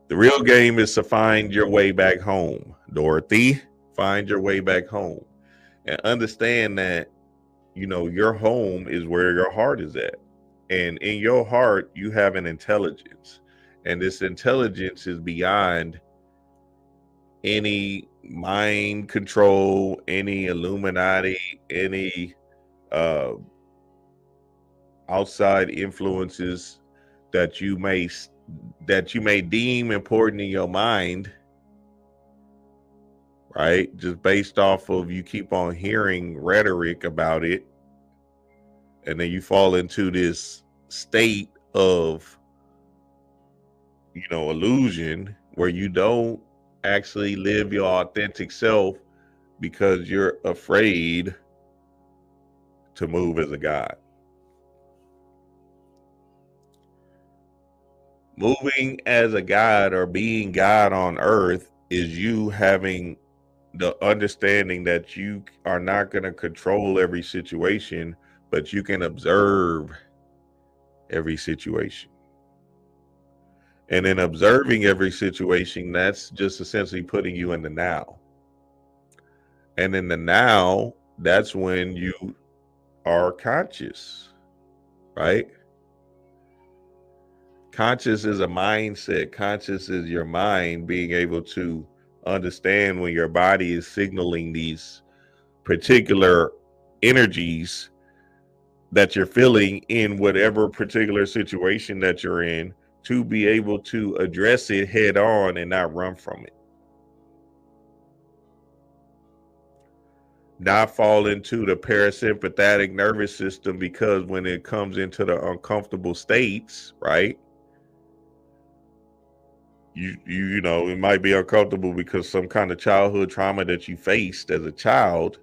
The real game is to find your way back home, Dorothy. Find your way back home and understand that, your home is where your heart is at. And in your heart, you have an intelligence. And this intelligence is beyond any mind control, any Illuminati, any uh, outside influences that you may deem important in your mind, right? Just based off of you keep on hearing rhetoric about it, and then you fall into this state of, illusion where you don't actually live your authentic self because you're afraid to move as a god. Moving as a god or being God on earth is you having the understanding that you are not going to control every situation, but you can observe every situation. And in observing every situation, that's just essentially putting you in the now. And in the now, that's when you are conscious, right? Conscious is a mindset. Conscious is your mind being able to understand when your body is signaling these particular energies that you're feeling in whatever particular situation that you're in, to be able to address it head on and not run from it. Not fall into the parasympathetic nervous system, because when it comes into the uncomfortable states, right? You know, it might be uncomfortable because some kind of childhood trauma that you faced as a child,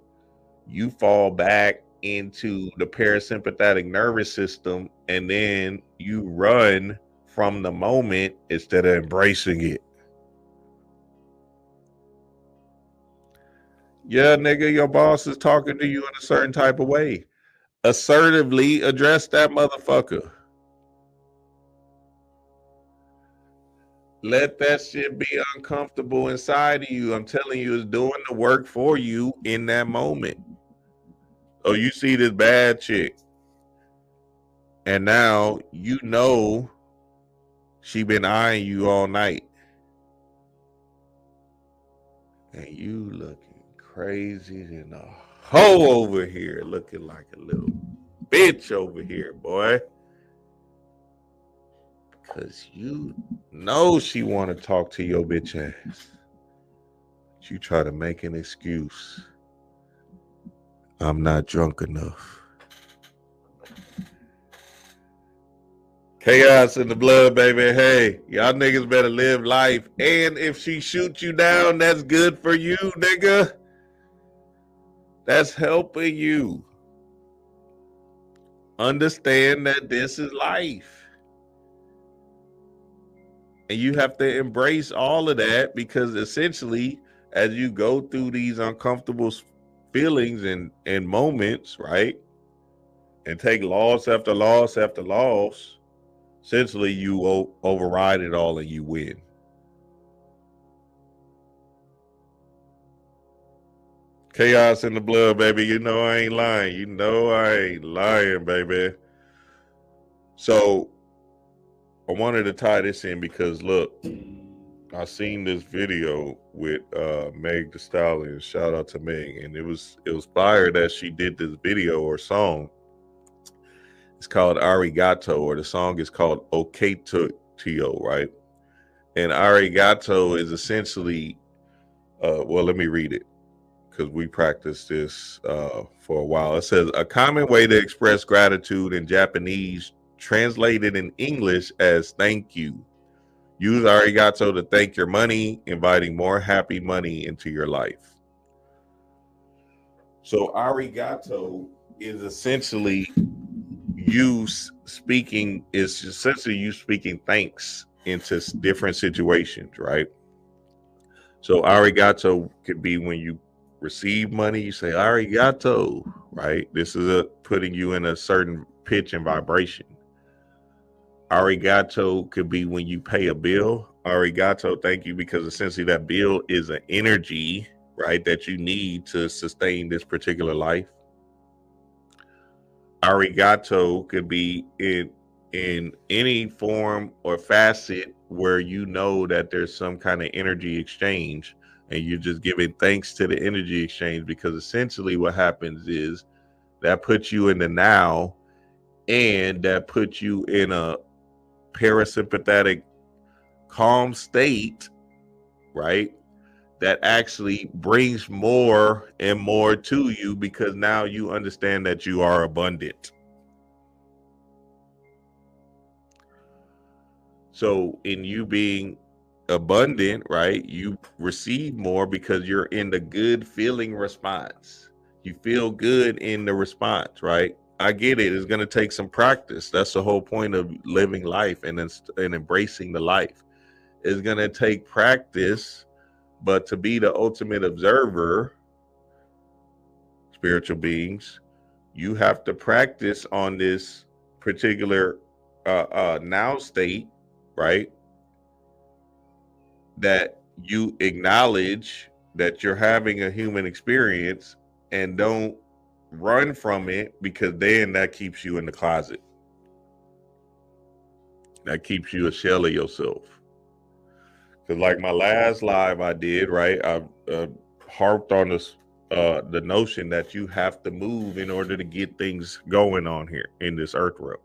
you fall back into the parasympathetic nervous system, and then you run from the moment instead of embracing it. Yeah, nigga, your boss is talking to you in a certain type of way. Assertively address that motherfucker. Let that shit be uncomfortable inside of you. I'm telling you, it's doing the work for you in that moment. Oh, you see this bad chick, and now you know she been eyeing you all night, and you looking crazy than a hoe over here, looking like a little bitch over here, boy. Cause you know she want to talk to your bitch ass. But you try to make an excuse. I'm not drunk enough. Chaos in the blood, baby. Hey, y'all niggas better live life. And if she shoots you down, that's good for you, nigga. That's helping you understand that this is life. And you have to embrace all of that, because essentially, as you go through these uncomfortable feelings and moments, right? And take loss after loss after loss, essentially you override it all and you win. Chaos in the blood, baby. You know I ain't lying. You know I ain't lying, baby. So I wanted to tie this in because look, I seen this video with Meg Thee Stallion. Shout out to Meg, and it was fire that she did this video or song. It's called Arigato, or the song is called Okatio, right? And Arigato is essentially, well, let me read it because we practiced this for a while. It says, a common way to express gratitude in Japanese, translated in English as thank you. Use arigato to thank your money, inviting more happy money into your life. So arigato is essentially you speaking thanks into different situations, right? So arigato could be when you receive money, you say arigato, right? This is putting you in a certain pitch and vibration. Arigato could be when you pay a bill. Arigato, thank you, because essentially that bill is an energy, right, that you need to sustain this particular life. Arigato could be in any form or facet where you know that there's some kind of energy exchange and you're just giving thanks to the energy exchange, because essentially what happens is that puts you in the now, and that puts you in a parasympathetic calm state, right? That actually brings more and more to you, because now you understand that you are abundant. So in you being abundant, right, you receive more because you're in the good feeling response. You feel good in the response, right? I get it. It's going to take some practice. That's the whole point of living life and embracing the life. It's going to take practice, but to be the ultimate observer, spiritual beings, you have to practice on this particular now state, right? That you acknowledge that you're having a human experience and don't run from it, because then that keeps you in the closet. That keeps you a shell of yourself. Because like my last live I did, right, I harped on this the notion that you have to move in order to get things going on here in this earth realm.